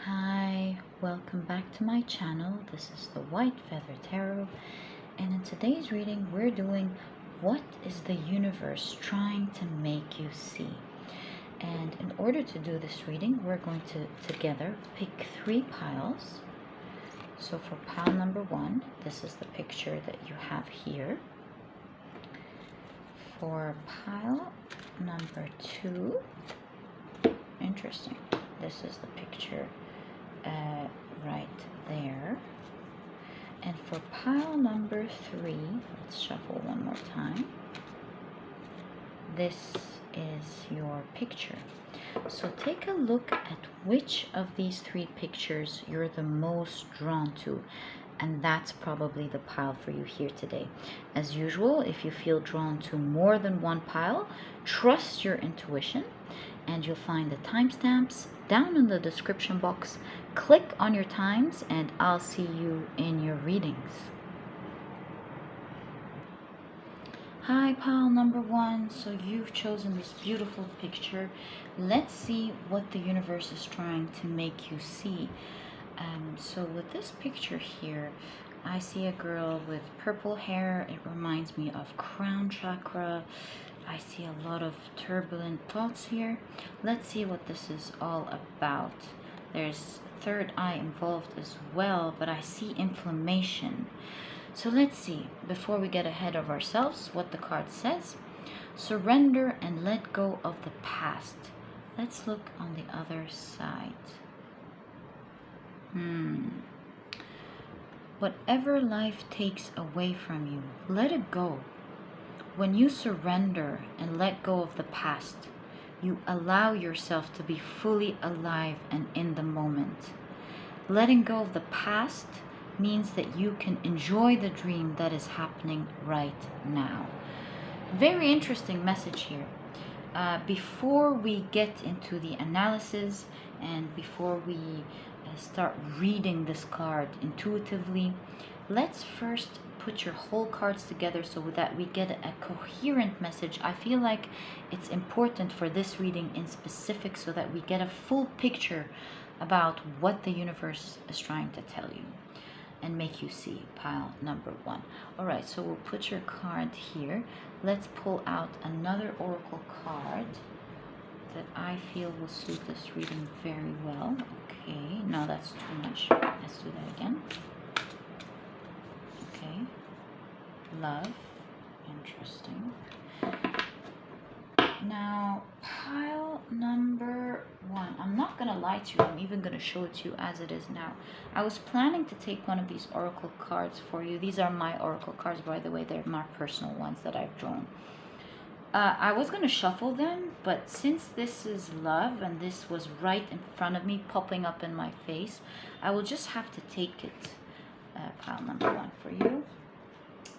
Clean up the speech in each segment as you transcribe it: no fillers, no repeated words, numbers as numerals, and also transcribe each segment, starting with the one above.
Hi, welcome back to my channel. This is the White Feather Tarot, and in today's reading we're doing what is the universe trying to make you see. And in order to do this reading, we're going to together pick 3 piles. So for pile number 1, this is the picture that you have here. For pile number 2, interesting, this is the picture right there. And for pile number 3, let's shuffle one more time. This is your picture. So take a look at which of these 3 pictures you're the most drawn to, and that's probably the pile for you here today. As usual, if you feel drawn to more than one pile, trust your intuition, and you'll find the timestamps down in the description box. Click on your times and I'll see you in your readings. Hi, pile number 1. So you've chosen this beautiful picture. Let's see what the universe is trying to make you see. So with this picture here, I see a girl with purple hair. It reminds me of crown chakra. I see a lot of turbulent thoughts here. Let's see what this is all about. There's third eye involved as well, but I see inflammation. So let's see, before we get ahead of ourselves, what the card says. Surrender and let go of the past. Let's look on the other side. Whatever life takes away from you, let it go. When you surrender and let go of the past, you allow yourself to be fully alive and in the moment. Letting go of the past means that you can enjoy the dream that is happening right now. Very interesting message here. Before we get into the analysis and before we start reading this card intuitively, let's first put your whole cards together so that we get a coherent message. I feel like it's important for this reading in specific so that we get a full picture about what the universe is trying to tell you and make you see. Pile number 1. All right, so we'll put your card here. Let's pull out another oracle card that I feel will suit this reading very well. Okay, no, that's too much. Let's do that again. Okay, love, interesting. Now, pile number 1. I'm not gonna lie to you, I'm even gonna show it to you as it is now. I was planning to take one of these oracle cards for you. These are my oracle cards, by the way. They're my personal ones that I've drawn. I was going to shuffle them, but since this is love and this was right in front of me, popping up in my face, I will just have to take it, pile number 1 for you,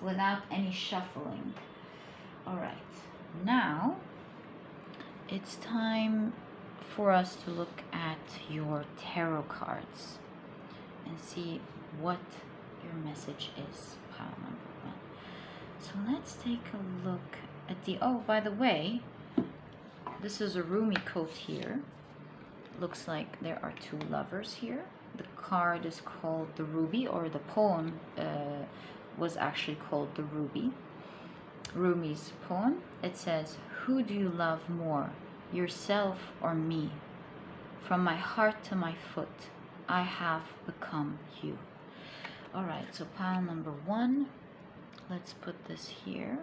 without any shuffling. All right, now it's time for us to look at your tarot cards and see what your message is, pile number 1. So let's take a look at the, oh, by the way, this is a Rumi quote here. Looks like there are 2 lovers here. The card is called the Ruby, or the poem was actually called the Ruby. Rumi's poem. It says, "Who do you love more, yourself or me? From my heart to my foot, I have become you." All right, so pile number 1. Let's put this here.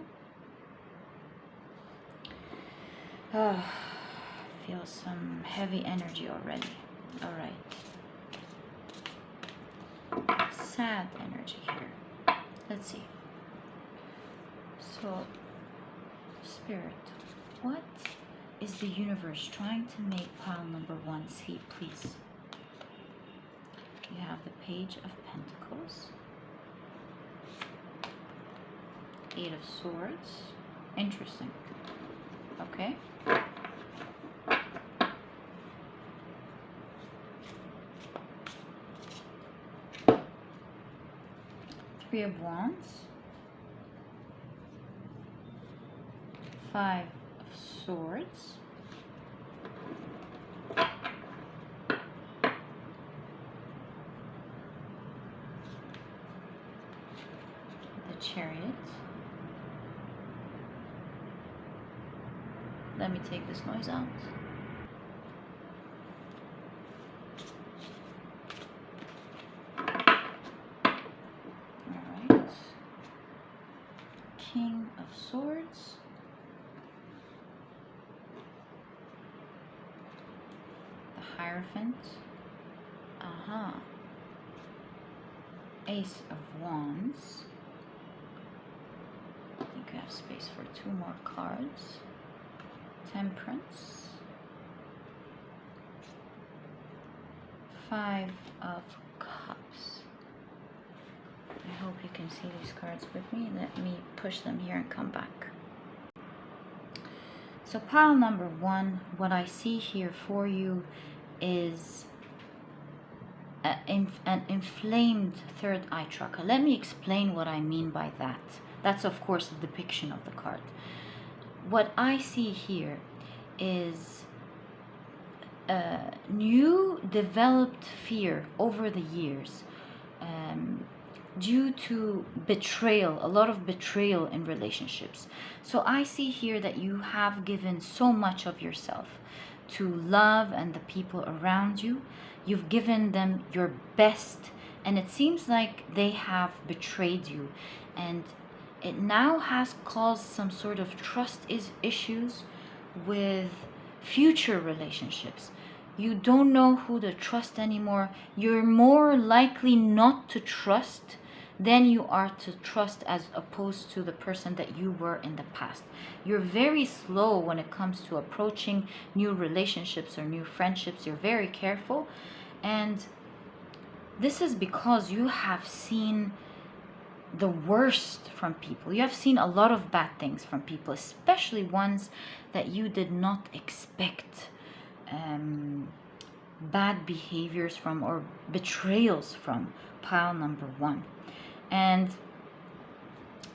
Oh, feel some heavy energy already. All right. Sad energy here. Let's see. So, Spirit, what is the universe trying to make pile number 1 see, please? You have the Page of Pentacles, 8 of Swords. Interesting. Okay. 3 of Wands, 5 of Swords, Chariot. Let me take this noise out. Alright. King of Swords. The Hierophant. Aha. Ace of Wands. I think we have space for 2 more cards. Temperance. 5 of Cups. I hope you can see these cards with me. Let me push them here and come back. So pile number 1, what I see here for you is an inflamed third eye chakra. Let me explain what I mean by that. That's of course a depiction of the card. What I see here is a new developed fear over the years due to betrayal, a lot of betrayal in relationships. So I see here that you have given so much of yourself to love and the people around you. You've given them your best, and it seems like they have betrayed you, and it now has caused some sort of trust issues with future relationships. You don't know who to trust anymore. You're more likely not to trust than you are to trust, as opposed to the person that you were in the past. You're very slow when it comes to approaching new relationships or new friendships. You're very careful, and this is because you have seen the worst from people. You have seen a lot of bad things from people, especially ones that you did not expect bad behaviors from or betrayals from. Pile number 1. And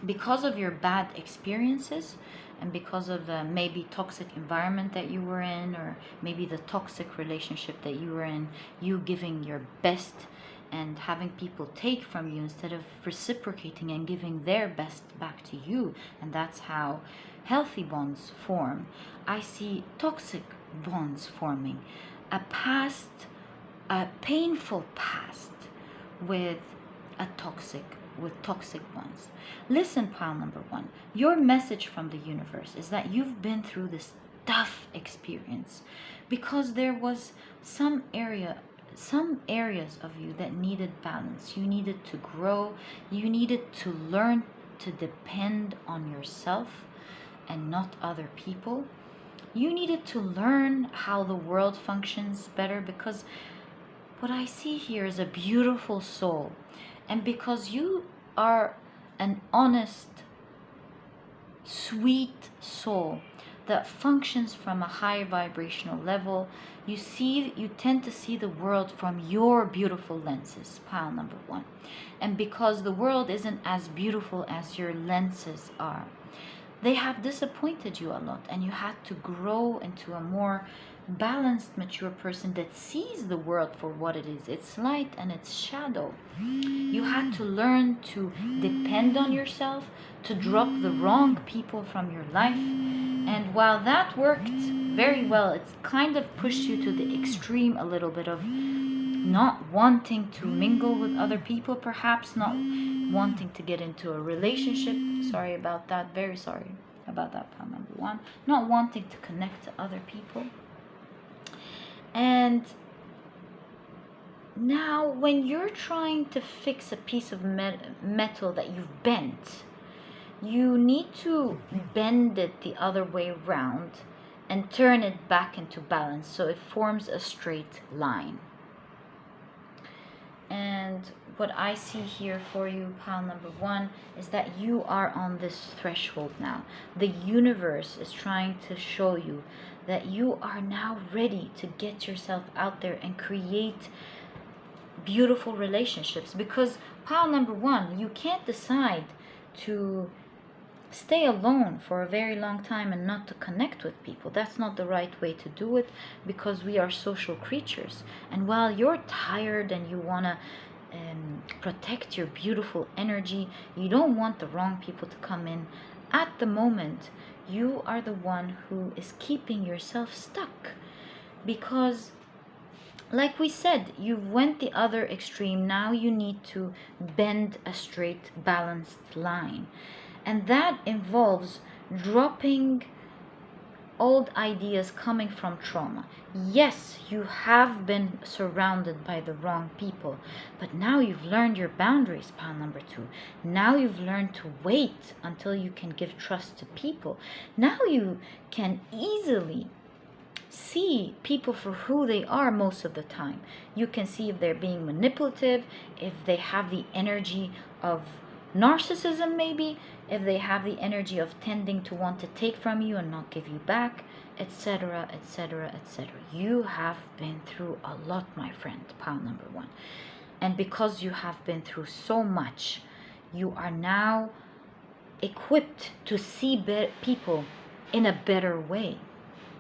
because of your bad experiences, and because of the maybe toxic environment that you were in, or maybe the toxic relationship that you were in, you giving your best and having people take from you instead of reciprocating and giving their best back to you, and that's how healthy bonds form. I see toxic bonds forming, a painful past with toxic bonds. Listen, pile number 1, your message from the universe is that you've been through this tough experience because there was some areas of you that needed balance. You needed to grow. You needed to learn to depend on yourself and not other people. You needed to learn how the world functions better, because what I see here is a beautiful soul. And because you are an honest, sweet soul that functions from a high vibrational level, you tend to see the world from your beautiful lenses, pile number 1. And because the world isn't as beautiful as your lenses are, they have disappointed you a lot, and you had to grow into a more balanced, mature person that sees the world for what it is, its light and its shadow. You had to learn to depend on yourself, to drop the wrong people from your life. And while that worked very well, it's kind of pushed you to the extreme a little bit of not wanting to mingle with other people, perhaps not wanting to get into a relationship. Sorry about that, very sorry about that, pile number 1. Not wanting to connect to other people. And now when you're trying to fix a piece of metal that you've bent, you need to bend it the other way around and turn it back into balance so it forms a straight line. And what I see here for you, pile number 1, is that you are on this threshold now. The universe is trying to show you that you are now ready to get yourself out there and create beautiful relationships. Because pile number 1, you can't decide to stay alone for a very long time and not to connect with people. That's not the right way to do it, because we are social creatures. And while you're tired and you want to protect your beautiful energy. You don't want the wrong people to come in. At the moment, you are the one who is keeping yourself stuck, because like we said, you went the other extreme. Now you need to bend a straight, balanced line. And that involves dropping old ideas coming from trauma. Yes, you have been surrounded by the wrong people, but now you've learned your boundaries, pile number 2. Now you've learned to wait until you can give trust to people. Now you can easily see people for who they are most of the time. You can see if they're being manipulative, if they have the energy of narcissism, maybe if they have the energy of tending to want to take from you and not give you back, etc., etc., etc. You have been through a lot, my friend, pile number 1. And because you have been through so much, you are now equipped to see people in a better way.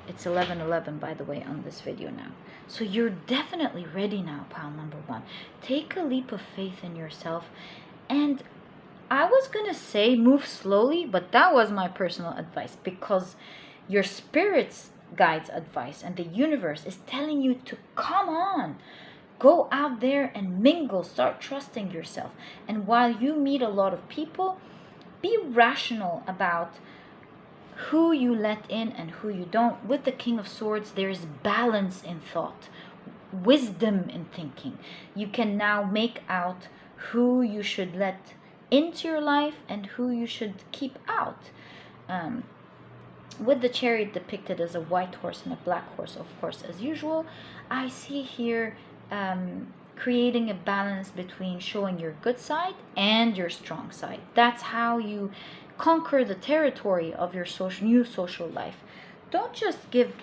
It's 11:11, by the way, on this video now. So you're definitely ready now, pile number 1. Take a leap of faith in yourself. And I was going to say move slowly, but that was my personal advice, because your spirit's guide's advice and the universe is telling you to come on. Go out there and mingle. Start trusting yourself. And while you meet a lot of people, be rational about who you let in and who you don't. With the King of Swords, there is balance in thought, wisdom in thinking. You can now make out who you should let into your life and who you should keep out. With the Chariot depicted as a white horse and a black horse, of course, as usual, I see here creating a balance between showing your good side and your strong side. That's how you conquer the territory of your new social life. Don't just give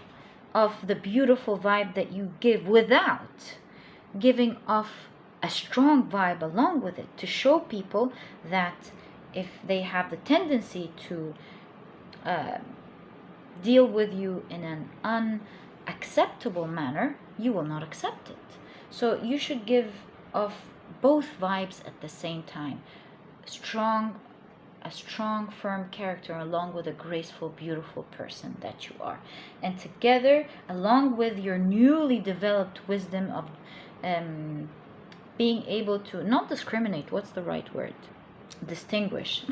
off the beautiful vibe that you give without giving off a strong vibe along with it, to show people that if they have the tendency to deal with you in an unacceptable manner, you will not accept it. So you should give off both vibes at the same time. A strong, firm character along with a graceful, beautiful person that you are. And together, along with your newly developed wisdom of being able to not discriminate, what's the right word? Distinguish.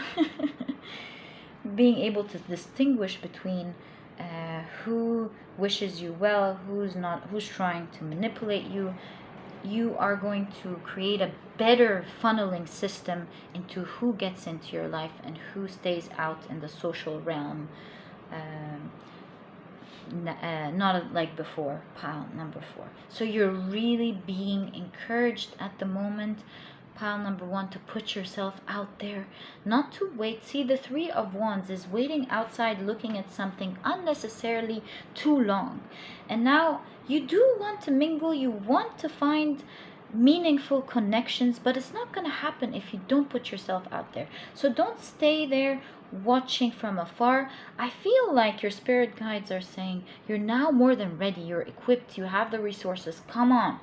Being able to distinguish between who wishes you well, who's trying to manipulate you. You are going to create a better funneling system into who gets into your life and who stays out in the social realm, not like before, pile number 4. So you're really being encouraged at the moment, pile number 1, to put yourself out there, not to wait. See, the 3 of Wands is waiting outside, looking at something unnecessarily too long. And now you do want to mingle, you want to find meaningful connections, but it's not going to happen if you don't put yourself out there. So don't stay there watching from afar. I feel like your spirit guides are saying you're now more than ready, you're equipped, you have the resources. Come on,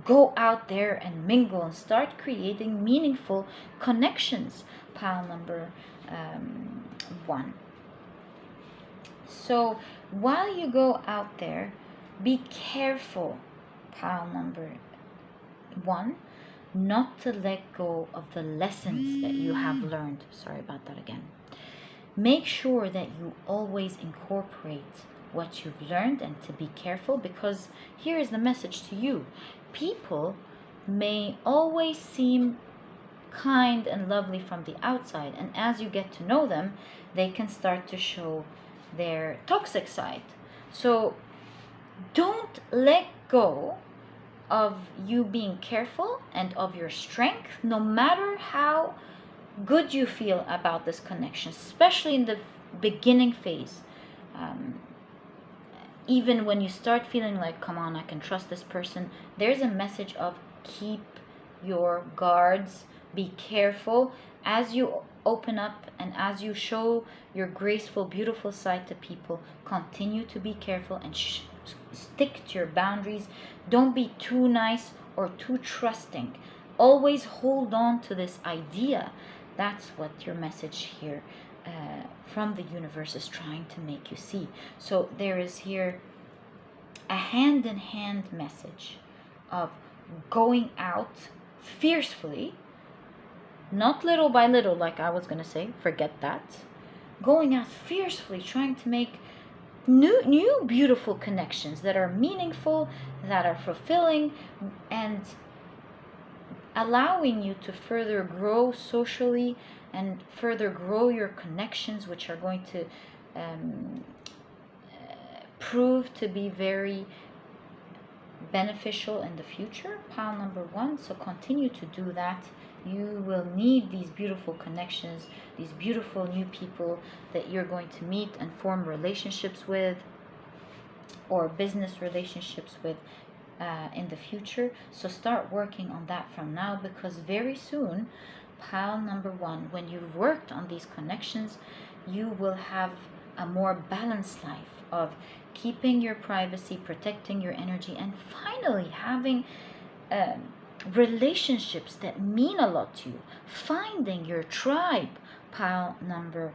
go out there and mingle and start creating meaningful connections, pile number 1. So while you go out there, be careful, pile number 1, not to let go of the lessons that you have learned. Sorry about that again. Make sure that you always incorporate what you've learned, and to be careful, because here is the message to you. People may always seem kind and lovely from the outside, and as you get to know them, they can start to show their toxic side. So don't let go of you being careful and of your strength, no matter how good you feel about this connection, especially in the beginning phase. Even when you start feeling like, come on, I can trust this person, there's a message of keep your guards, be careful. As you open up and as you show your graceful, beautiful side to people, continue to be careful and stick to your boundaries. Don't be too nice or too trusting. Always hold on to this idea. That's what your message here from the universe is trying to make you see. So there is here a hand-in-hand message of going out fiercely, not little by little, like I was going to say, forget that. Going out fiercely, trying to make new beautiful connections that are meaningful, that are fulfilling, and allowing you to further grow socially and further grow your connections, which are going to prove to be very beneficial in the future. Pile number 1. So continue to do that. You will need these beautiful connections, these beautiful new people that you're going to meet and form relationships with, or business relationships with in the future. So start working on that from now, because very soon, pile number 1, when you've worked on these connections, you will have a more balanced life of keeping your privacy, protecting your energy, and finally having relationships that mean a lot to you. Finding your tribe, pile number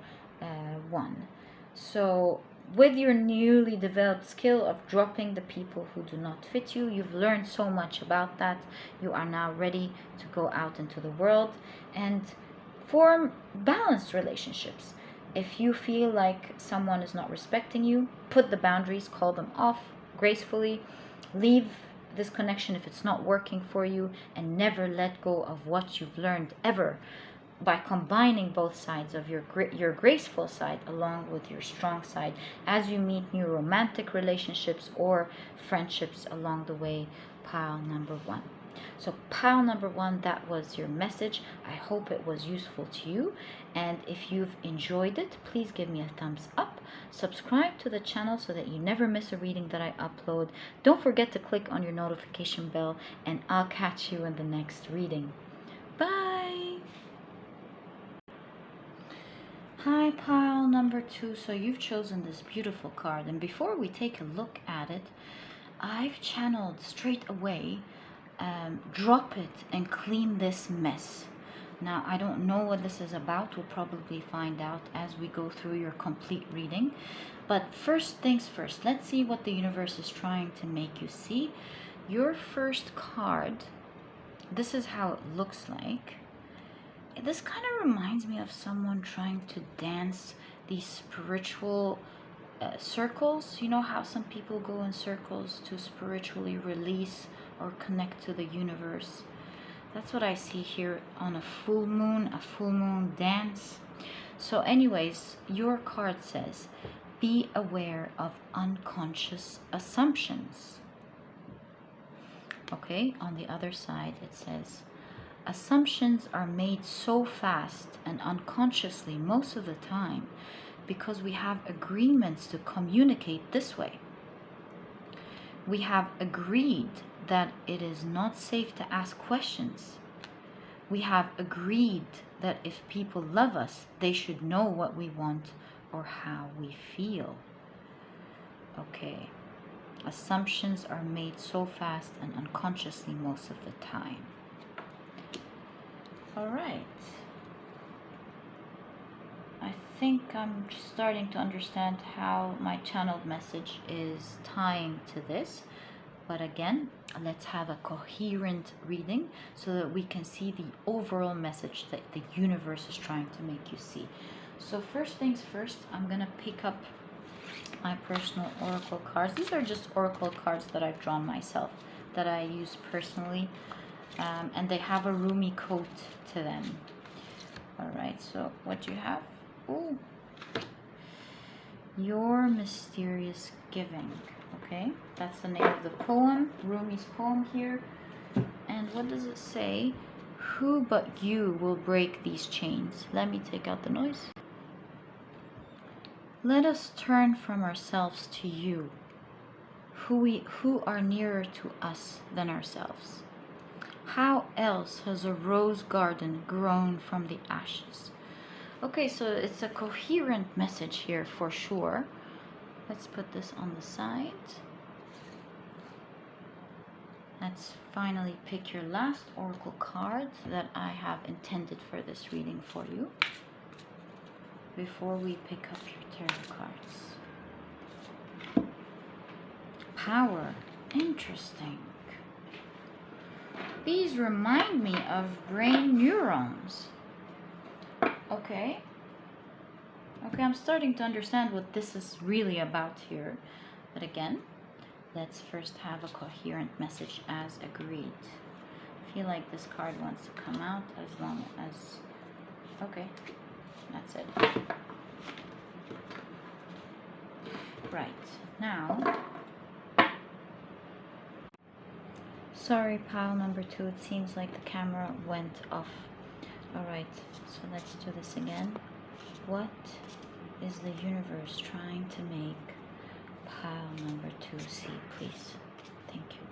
1. So with your newly developed skill of dropping the people who do not fit you, you've learned so much about that. You are now ready to go out into the world and form balanced relationships. If you feel like someone is not respecting you, put the boundaries, call them off gracefully, leave this connection if it's not working for you, and never let go of what you've learned ever, by combining both sides of your graceful side along with your strong side as you meet new romantic relationships or friendships along the way. Pile number 1. So pile number 1, that was your message. I hope it was useful to you, and if you've enjoyed it, please give me a thumbs up. Subscribe to the channel so that you never miss a reading that I upload. Don't forget to click on your notification bell, and I'll catch you in the next reading. Bye. Hi, pile number 2. So you've chosen this beautiful card, and before we take a look at it, I've channeled straight away, drop it and clean this mess. Now, I don't know what this is about. We'll probably find out as we go through your complete reading. But first things first, let's see what the universe is trying to make you see. Your first card, this is how it looks like. This kind of reminds me of someone trying to dance these spiritual circles. You know how some people go in circles to spiritually release or connect to the universe? That's what I see here on a full moon dance. So anyways, your card says, be aware of unconscious assumptions. Okay, on the other side it says, assumptions are made so fast and unconsciously most of the time because we have agreements to communicate this way. We have agreed that it is not safe to ask questions. We have agreed that if people love us, they should know what we want or how we feel. Okay. Assumptions are made so fast and unconsciously most of the time. All right. I think I'm starting to understand how my channeled message is tying to this. But again, let's have a coherent reading so that we can see the overall message that the universe is trying to make you see. So first things first, I'm going to pick up my personal oracle cards. These are just oracle cards that I've drawn myself, that I use personally. And they have a roomy coat to them. All right, so what do you have? Oh, Your Mysterious Giving. Okay, that's the name of the poem, Rumi's poem here. And what does it say? Who but you will break these chains? Let me take out the noise. Let us turn from ourselves to you, who are nearer to us than ourselves. How else has a rose garden grown from the ashes? Okay, so it's a coherent message here for sure. Let's put this on the side. Let's finally pick your last oracle card that I have intended for this reading for you before we pick up your tarot cards. Power. Interesting. These remind me of brain neurons. Okay. Okay, I'm starting to understand what this is really about here. But again, let's first have a coherent message as agreed. I feel like this card wants to come out as long as... Okay, that's it. Right, now... Sorry, pile number 2, it seems like the camera went off. Alright, so let's do this again. What is the universe trying to make pile number 2 see, please? Thank you.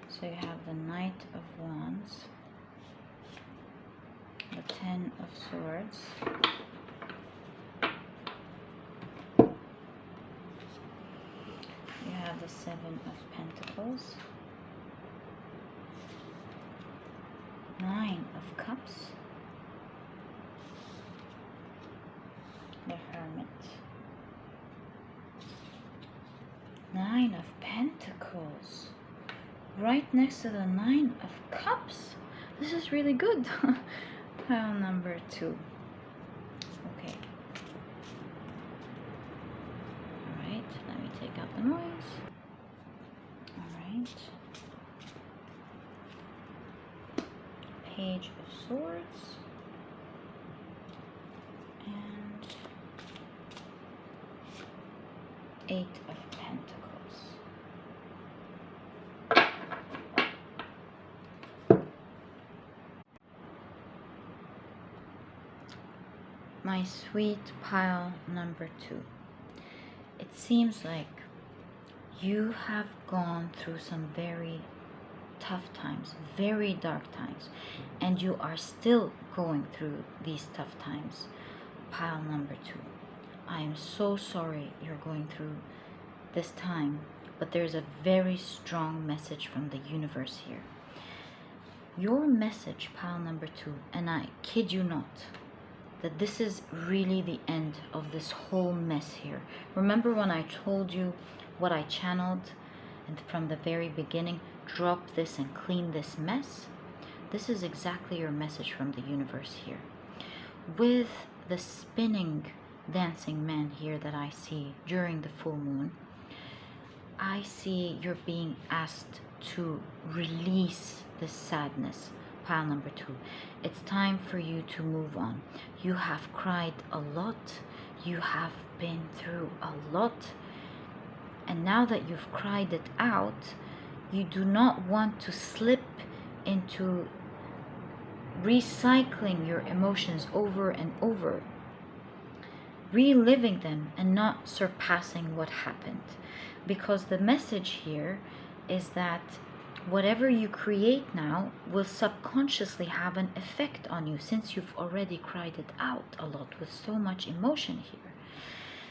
So you have the Knight of Wands, the Ten of Swords, you have the Seven of Pentacles, Nine of Cups, the Hermit, Nine of Pentacles, right next to the Nine of Cups. This is really good. Pile number 2. Okay. Alright, let me take out the noise. Alright. Page of Swords. And Eight of Pentacles. My sweet pile number 2. It seems like you have gone through some very tough times, very dark times, and you are still going through these tough times. Pile number 2. I am so sorry you're going through this time, but there's a very strong message from the universe here. Your message, pile number 2, and I kid you not, that this is really the end of this whole mess here. Remember when I told you what I channeled, and from the very beginning, drop this and clean this mess? This is exactly your message from the universe here. With the spinning, dancing man here that I see during the full moon, I see you're being asked to release this sadness. Pile number 2. It's time for you to move on. You have cried a lot. You have been through a lot. And now that you've cried it out, you do not want to slip into recycling your emotions over and over, reliving them and not surpassing what happened. Because the message here is that whatever you create now will subconsciously have an effect on you, since you've already cried it out a lot with so much emotion here.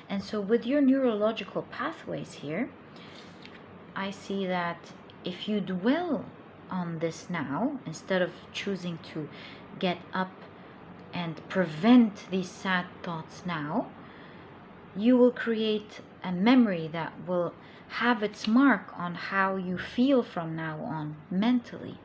And so with your neurological pathways here, I see that if you dwell on this now, instead of choosing to get up and prevent these sad thoughts now, you will create a memory that will have its mark on how you feel from now on mentally,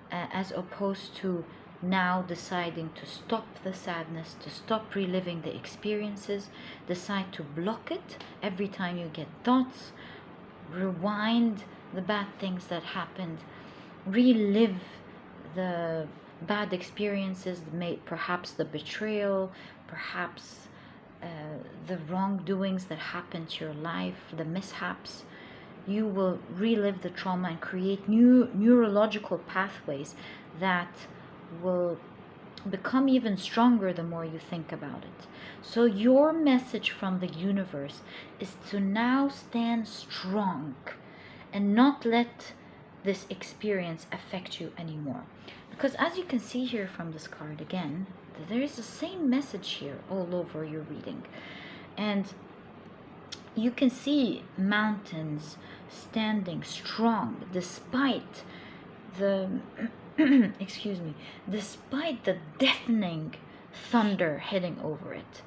as opposed to now deciding to stop the sadness, to stop reliving the experiences, decide to block it every time you get thoughts, rewind the bad things that happened, relive the bad experiences, perhaps the betrayal, perhaps the wrongdoings that happened to your life, the mishaps. You will relive the trauma and create new neurological pathways that will become even stronger the more you think about it. So your message from the universe is to now stand strong and not let this experience affect you anymore. Because as you can see here from this card again, there is the same message here all over your reading. And you can see mountains standing strong despite the excuse me, despite the deafening thunder hitting over it.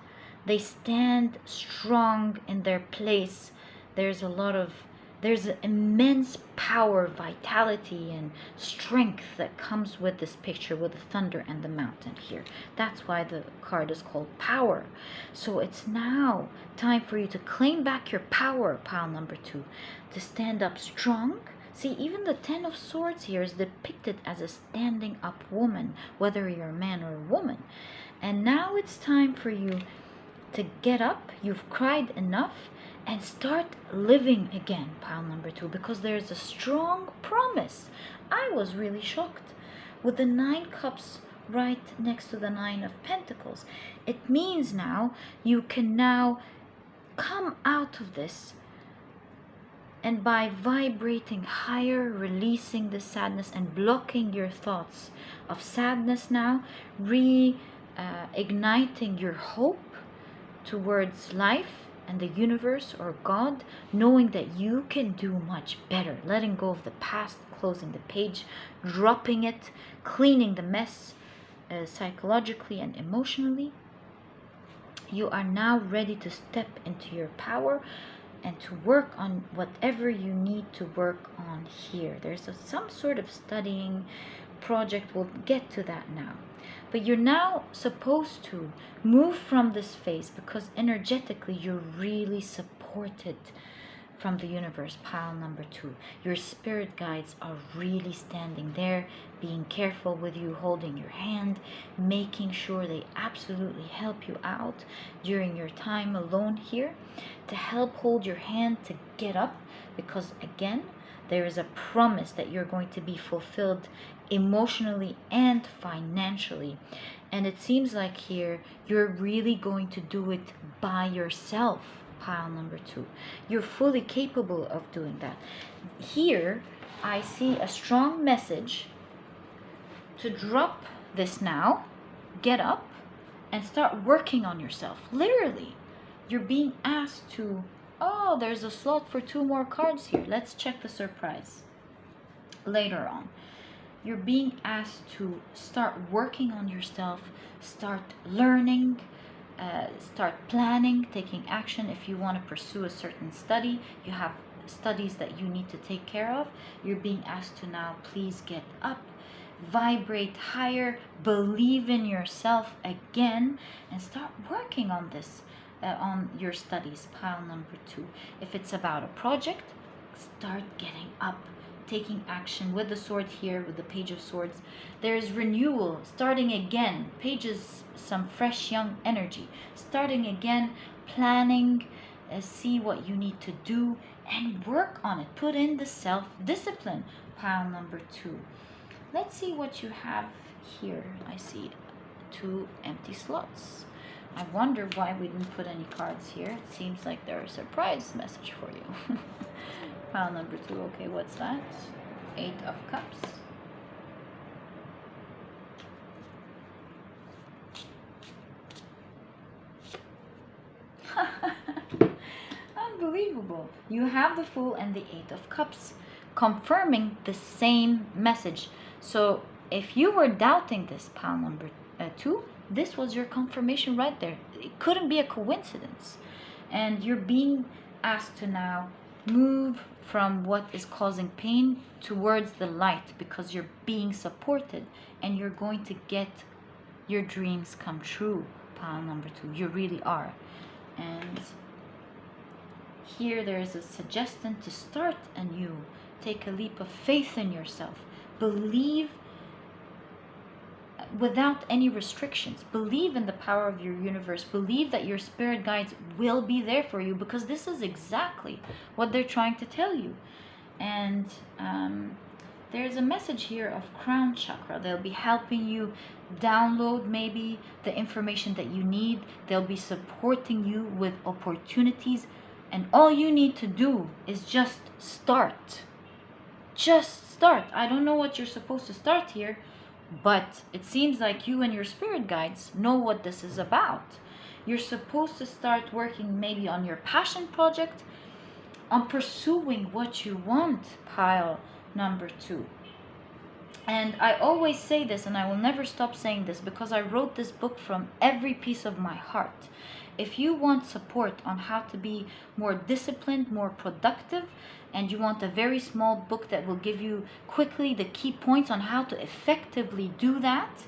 They stand strong in their place. There's an immense power, vitality, and strength that comes with this picture, with the thunder and the mountain here. That's why the card is called power. So it's now time for you to claim back your power, pile number 2, to stand up strong. See, even the 10 of Swords here is depicted as a standing up woman, whether you're a man or a woman. And now it's time for you to get up. You've cried enough, and start living again, pile number 2, because there's a strong promise. I was really shocked with the 9 cups right next to the 9 of Pentacles. It means now you can now come out of this, and by vibrating higher, releasing the sadness and blocking your thoughts of sadness now, igniting your hope towards life and the universe or God, knowing that you can do much better, letting go of the past, closing the page, dropping it, cleaning the mess psychologically and emotionally. You are now ready to step into your power and to work on whatever you need to work on here. There's some sort of studying project. We'll get to that now. But you're now supposed to move from this phase, because energetically you're really supported from the universe, pile number 2. Your spirit guides are really standing there, being careful with you, holding your hand, making sure they absolutely help you out during your time alone here, to help hold your hand to get up, because again, there is a promise that you're going to be fulfilled emotionally and financially. And it seems like here you're really going to do it by yourself, pile number 2. You're fully capable of doing that. Here I see a strong message to drop this now, get up, and start working on yourself. Literally, you're being asked to, oh, there's a slot for 2 more cards here. Let's check the surprise later on. You're being asked to start working on yourself, start learning, start planning, taking action. If you want to pursue a certain study, you have studies that you need to take care of. You're being asked to now please get up, vibrate higher, believe in yourself again, and start working on this, on your studies, pile number 2. If it's about a project, start getting up, taking action. With the sword here, with the Page of Swords, there's renewal, starting again. Pages, some fresh young energy, starting again, planning, see what you need to do and work on it. Put in the self-discipline, pile number 2. Let's see what you have here. I see 2 empty slots. I wonder why we didn't put any cards here. It seems like there's a surprise message for you. Pile number 2. Okay, what's that? 8 of Cups. Unbelievable. You have the Fool and the 8 of Cups, confirming the same message. So if you were doubting this, pile number 2, this was your confirmation right there. It couldn't be a coincidence. And you're being asked to now move from what is causing pain towards the light, because you're being supported and you're going to get your dreams come true, pile number 2. You really are. And here there is a suggestion to start anew. Take a leap of faith in yourself. Believe without any restrictions. Believe in the power of your universe. Believe that your spirit guides will be there for you, because this is exactly what they're trying to tell you. And there's a message here of crown chakra. They'll be helping you download maybe the information that you need. They'll be supporting you with opportunities, and all you need to do is just start. Just start. I don't know what you're supposed to start here, but it seems like you and your spirit guides know what this is about. You're supposed to start working maybe on your passion project, on pursuing what you want, pile number 2. And I always say this, and I will never stop saying this, because I wrote this book from every piece of my heart. If you want support on how to be more disciplined, more productive, and you want a very small book that will give you quickly the key points on how to effectively do that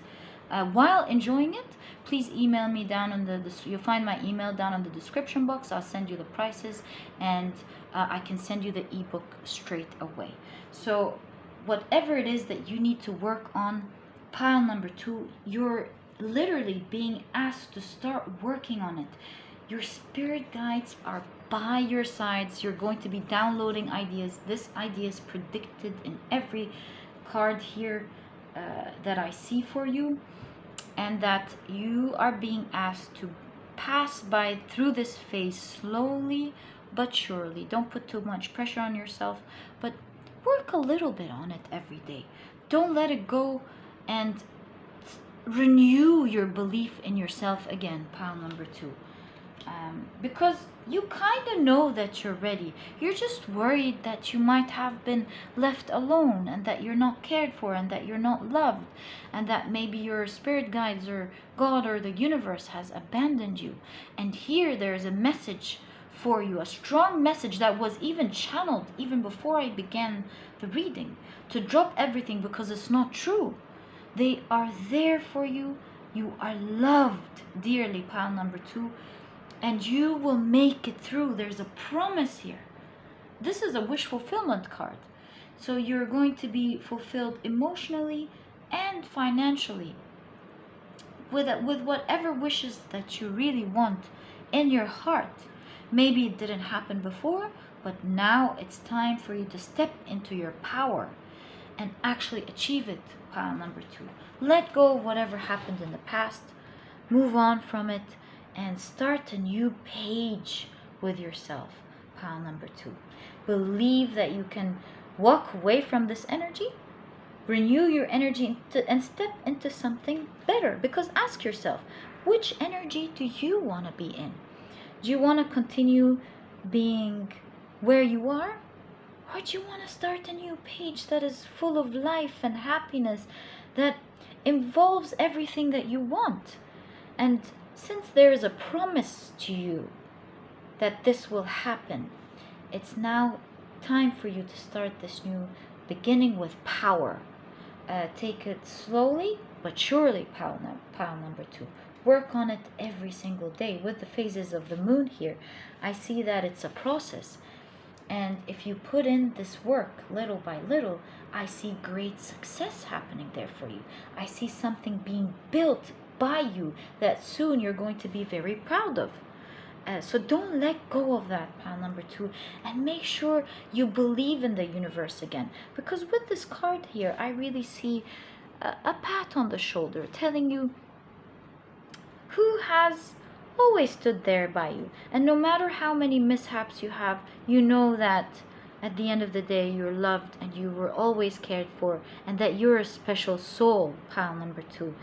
while enjoying it, please email me down on you'll find my email down on the description box. I'll send you the prices, and I can send you the ebook straight away. So whatever it is that you need to work on, pile number 2, you're literally being asked to start working on it. Your spirit guides are by your sides. You're going to be downloading ideas. This idea is predicted in every card here that I see for you, and that you are being asked to pass by through this phase slowly but surely. Don't put too much pressure on yourself, but work a little bit on it every day. Don't let it go, and renew your belief in yourself again, pile number 2. Because you kind of know that you're ready. You're just worried that you might have been left alone, and that you're not cared for, and that you're not loved, and that maybe your spirit guides or God or the universe has abandoned you. And here there's a message for you, a strong message that was even channeled even before I began the reading, to drop everything because it's not true. They are there for you. You are loved dearly, pile number 2, and you will make it through. There's a promise here. This is a wish fulfillment card. So you're going to be fulfilled emotionally and financially with whatever wishes that you really want in your heart. Maybe it didn't happen before, but now it's time for you to step into your power and actually achieve it, pile number 2. Let go of whatever happened in the past, move on from it, and start a new page with yourself, pile number 2. Believe that you can walk away from this energy, renew your energy, and step into something better. Because ask yourself, which energy do you want to be in? Do you want to continue being where you are? Or do you want to start a new page that is full of life and happiness, that involves everything that you want? And since there is a promise to you that this will happen, it's now time for you to start this new beginning with power. Take it slowly but surely, pile number 2. Work on it every single day. With the phases of the moon here, I see that it's a process. And if you put in this work little by little, I see great success happening there for you. I see something being built by you that soon you're going to be very proud of. So don't let go of that, pile number 2, and make sure you believe in the universe again. Because with this card here, I really see a pat on the shoulder telling you who has always stood there by you. And no matter how many mishaps you have, you know that at the end of the day, you're loved and you were always cared for, and that you're a special soul, pile number 2,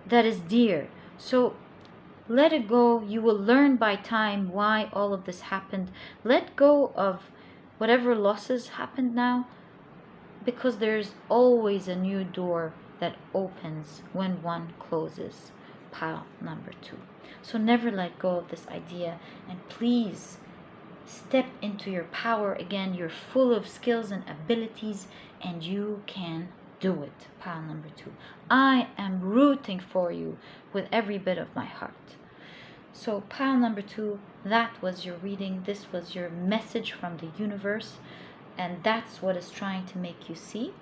that is dear. So let it go. You will learn by time why all of this happened. Let go of whatever losses happened now, because there's always a new door that opens when one closes, pile number 2. So never let go of this idea, and please step into your power again. You're full of skills and abilities, and you can do it, pile number 2. I am rooting for you with every bit of my heart. So pile number 2, that was your reading. This was your message from the universe, and that's what it's trying to make you see.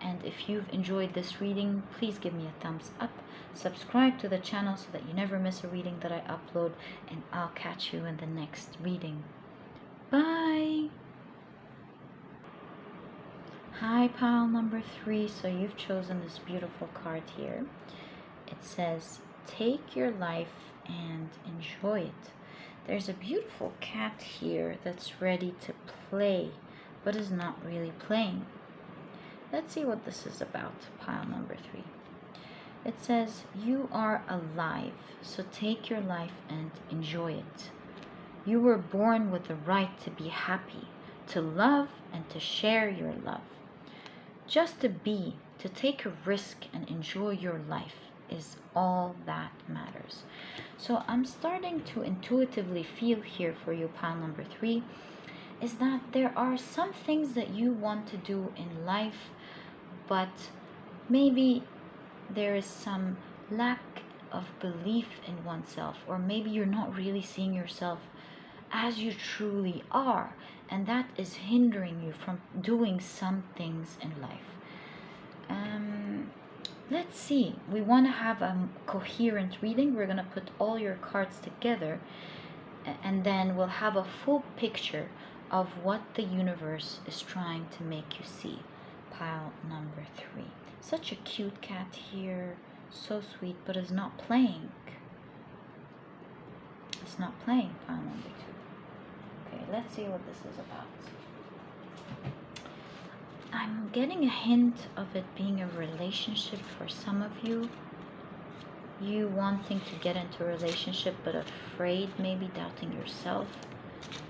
And if you've enjoyed this reading, please give me a thumbs up. Subscribe to the channel so that you never miss a reading that I upload, and I'll catch you in the next reading. Bye! Hi, pile number 3. So you've chosen this beautiful card here. It says, take your life and enjoy it. There's a beautiful cat here that's ready to play, but is not really playing. Let's see what this is about, pile number 3. It says, you are alive, so take your life and enjoy it. You were born with the right to be happy, to love and to share your love. Just to be, to take a risk and enjoy your life is all that matters. So I'm starting to intuitively feel here for you, pile number 3, is that there are some things that you want to do in life, but maybe there is some lack of belief in oneself, or maybe you're not really seeing yourself as you truly are, and that is hindering you from doing some things in life. Let's see, we want to have a coherent reading. We're going to put all your cards together, and then we'll have a full picture of what the universe is trying to make you see. Pile number 3. Such a cute cat here, so sweet, but is not playing. It's not playing, pile number 2. Okay, let's see what this is about. I'm getting a hint of it being a relationship for some of you. You wanting to get into a relationship but afraid, maybe doubting yourself.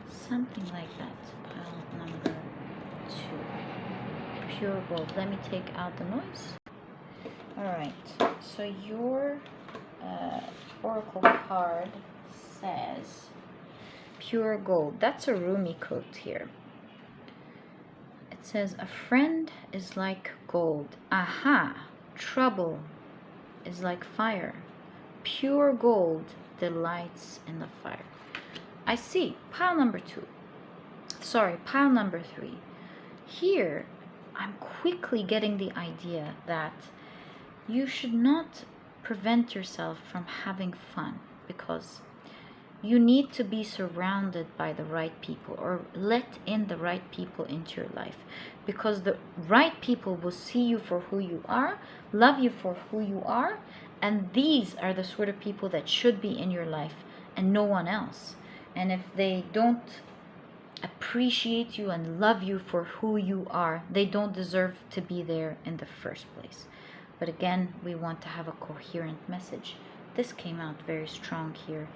Something like that. Pile number 2. Pure gold. Let me take out the noise. Alright, so your oracle card says pure gold. That's a Rumi quote here. It says, a friend is like gold. Aha! Trouble is like fire. Pure gold delights in the fire. I see. Pile number 2. Sorry, pile number 3. Here, I'm quickly getting the idea that you should not prevent yourself from having fun, because you need to be surrounded by the right people, or let in the right people into your life, because the right people will see you for who you are, love you for who you are, and these are the sort of people that should be in your life and no one else. And if they don't appreciate you and love you for who you are, they don't deserve to be there in the first place. But again, we want to have a coherent message. This came out very strong here.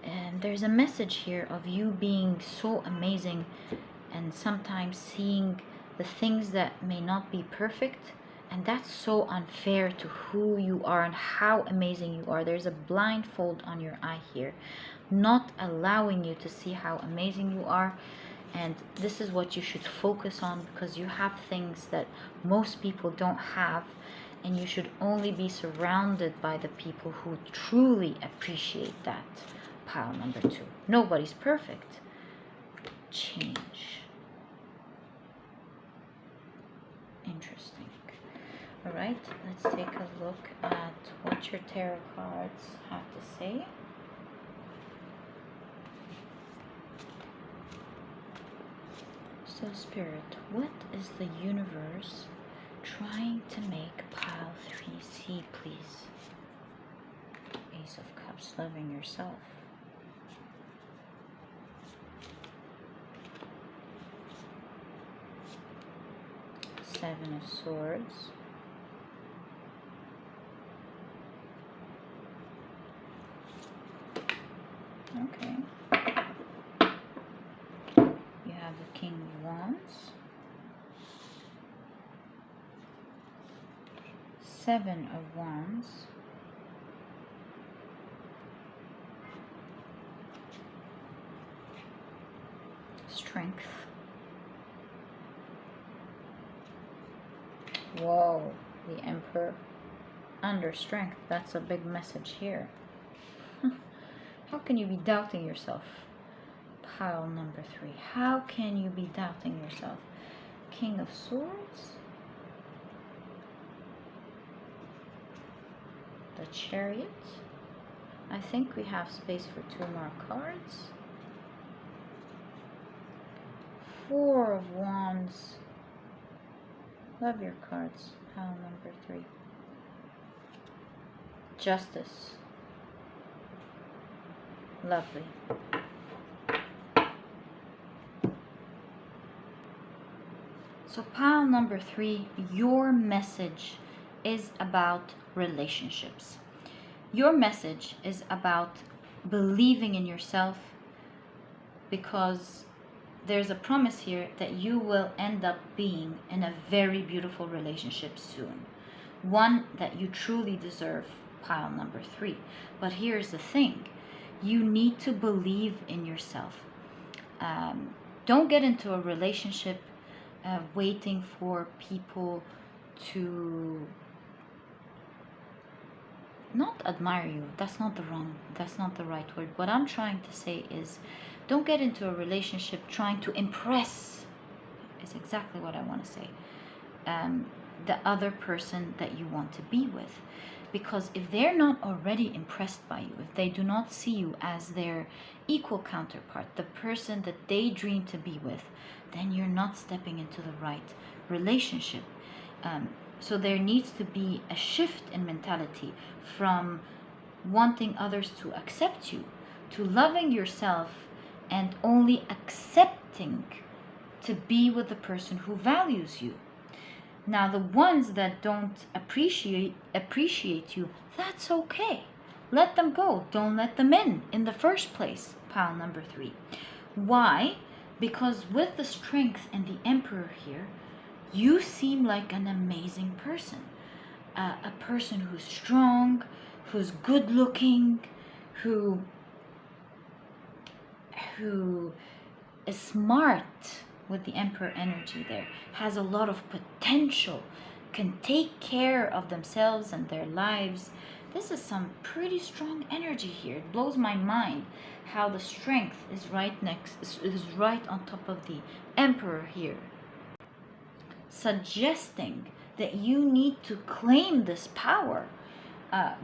And there's a message here of you being so amazing, and sometimes seeing the things that may not be perfect, and that's so unfair to who you are and how amazing you are. There's a blindfold on your eye here, not allowing you to see how amazing you are. And this is what you should focus on, because you have things that most people don't have, and you should only be surrounded by the people who truly appreciate that. Pile number 2. Nobody's perfect. Change. Interesting. Alright, let's take a look at what your tarot cards have to say. So Spirit, what is the universe trying to make pile 3 see, please? Ace of Cups, loving yourself. Seven of Swords. Okay. You have the King of Wands. Seven of Wands. Strength. Whoa, the Emperor. Under strength, that's a big message here. How can you be doubting yourself? Pile number 3. How can you be doubting yourself? King of Swords. The Chariot. I think we have space for 2 more cards. 4 of Wands. Love your cards. Pile number 3. Justice. Lovely. So pile number 3, your message is about relationships. Your message is about believing in yourself, because there's a promise here that you will end up being in a very beautiful relationship soon. One that you truly deserve, pile number 3. But here's the thing. You need to believe in yourself. Don't get into a relationship waiting for people to not admire you. That's not the right word. What I'm trying to say is, don't get into a relationship trying to impress, is exactly what I want to say, the other person that you want to be with. Because if they're not already impressed by you, if they do not see you as their equal counterpart, the person that they dream to be with, then you're not stepping into the right relationship. So there needs to be a shift in mentality from wanting others to accept you to loving yourself and only accepting to be with the person who values you. Now, the ones that don't appreciate you, that's okay. Let them go. Don't let them in the first place, pile number 3. Why? Because with the Strength and the Emperor here, you seem like an amazing person. A person who's strong, who's good looking, who is smart, with the Emperor energy there, has a lot of potential, can take care of themselves and their lives. This is some pretty strong energy here. It blows my mind how the Strength is right on top of the Emperor here, suggesting that you need to claim this power.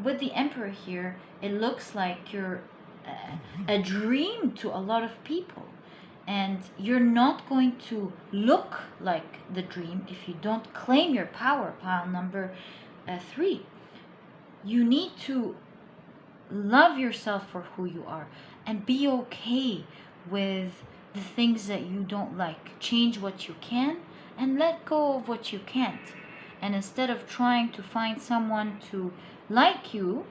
With the Emperor here, it looks like you're a dream to a lot of people. And you're not going to look like the dream if you don't claim your power, pile number 3. You need to love yourself for who you are and be okay with the things that you don't like. Change what you can and let go of what you can't. And instead of trying to find someone to like you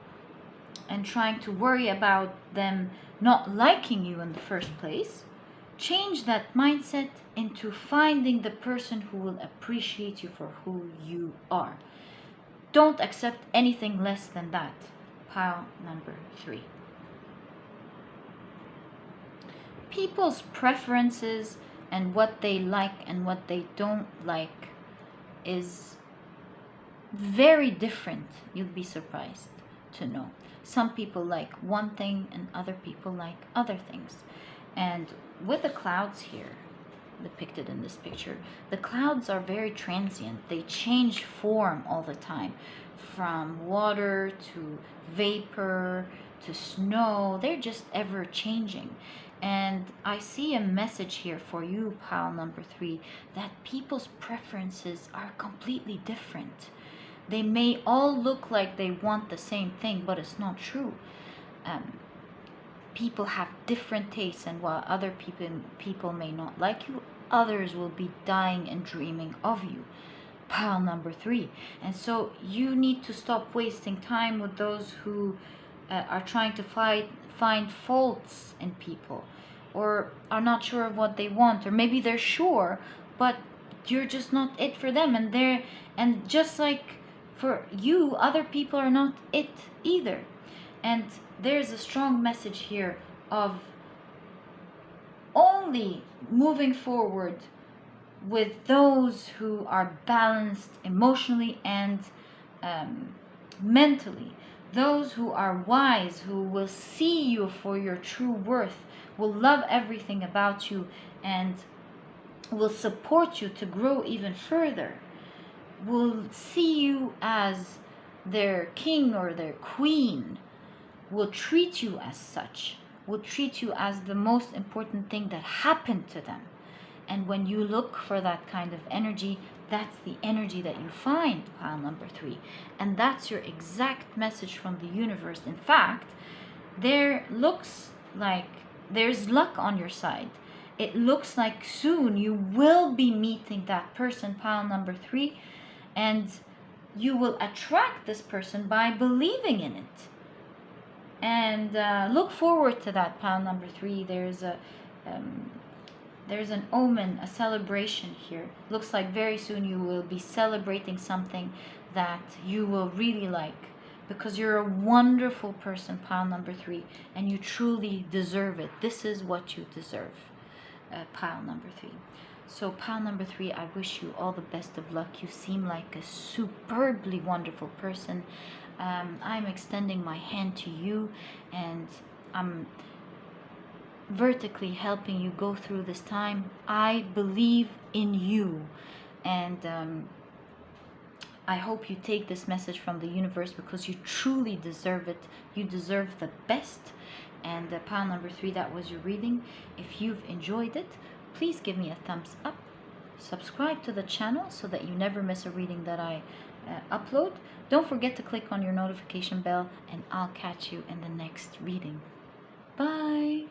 and trying to worry about them not liking you in the first place, change that mindset into finding the person who will appreciate you for who you are. Don't accept anything less than that, pile number 3. People's preferences and what they like and what they don't like is very different. You'll be surprised to know. Some people like one thing and other people like other things. And with the clouds here depicted in this picture, the clouds are very transient. They change form all the time, from water to vapor to snow. They're just ever changing. And I see a message here for you, pile number 3, that people's preferences are completely different. They may all look like they want the same thing, but it's not true. People have different tastes, and while other people may not like you, others will be dying and dreaming of you, pile number 3. And so you need to stop wasting time with those who are trying to find faults in people, or are not sure of what they want, or maybe they're sure but you're just not it for them, and just like for you, other people are not it either. And there's a strong message here of only moving forward with those who are balanced emotionally and mentally. Those who are wise, who will see you for your true worth, will love everything about you, and will support you to grow even further, will see you as their king or their queen, will treat you as such, will treat you as the most important thing that happened to them. And when you look for that kind of energy, that's the energy that you find, pile number 3. And that's your exact message from the universe. In fact, there looks like there's luck on your side. it looks like soon you will be meeting that person, pile number 3, and you will attract this person by believing in it. And look forward to that, pile number 3. There's an omen, a celebration here. Looks like very soon you will be celebrating something that you will really like, because you're a wonderful person, pile number 3, and you truly deserve it. This is what you deserve, pile number 3. So pile number 3, I wish you all the best of luck. You seem like a superbly wonderful person. I'm extending my hand to you, and I'm vertically helping you go through this time. I believe in you, and I hope you take this message from the universe, because you truly deserve it. You deserve the best. And pile number 3, that was your reading. If you've enjoyed it, please give me a thumbs up. Subscribe to the channel so that you never miss a reading that I upload. Don't forget to click on your notification bell, and I'll catch you in the next reading. Bye.